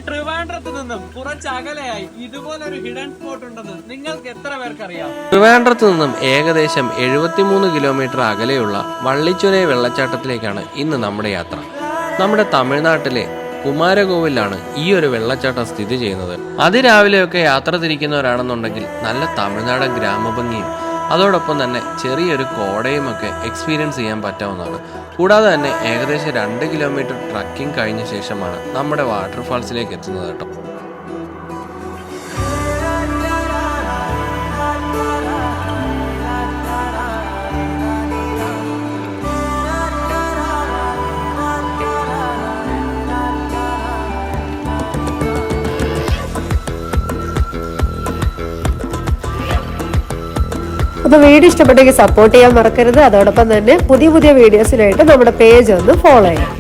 ട്രിവാൻഡ്രത്ത് നിന്നും കുറച്ച് അകലെയായി ഇതുപോലൊരു ഹിഡൻ സ്പോട്ട് ഉണ്ടെന്ന് നിങ്ങൾക്ക് എത്ര പേർക്കറിയാം? ട്രിവാൻഡ്രത്ത് നിന്നും ഏകദേശം 73 കിലോമീറ്റർ അകലെയുള്ള വള്ളിച്ചുരൈ വെള്ളച്ചാട്ടത്തിലേക്കാണ് ഇന്ന് നമ്മുടെ യാത്ര. നമ്മുടെ തമിഴ്നാട്ടിലെ കുമാരകോവിലാണ് ഈ ഒരു വെള്ളച്ചാട്ടം സ്ഥിതി ചെയ്യുന്നത്. അതിരാവിലെയൊക്കെ യാത്ര തിരിക്കുന്നവരാണെന്നുണ്ടെങ്കിൽ നല്ല തമിഴ്നാടൻ ഗ്രാമഭംഗിയും അതോടൊപ്പം തന്നെ ചെറിയൊരു കോടയും ഒക്കെ എക്സ്പീരിയൻസ് ചെയ്യാൻ പറ്റാവുന്നതാണ്. കൂടാതെ തന്നെ ഏകദേശം 2 കിലോമീറ്റർ ട്രക്കിംഗ് കഴിഞ്ഞ ശേഷമാണ് നമ്മുടെ വാട്ടർഫാൾസിലേക്ക് എത്തുന്നത് കേട്ടോ. അപ്പോൾ വീഡിയോ ഇഷ്ടപ്പെട്ടെങ്കിൽ സപ്പോർട്ട് ചെയ്യാൻ മറക്കരുത്. അതോടൊപ്പം തന്നെ പുതിയ വീഡിയോസിനായിട്ട് നമ്മുടെ പേജ് ഒന്ന് ഫോളോ ചെയ്യാം.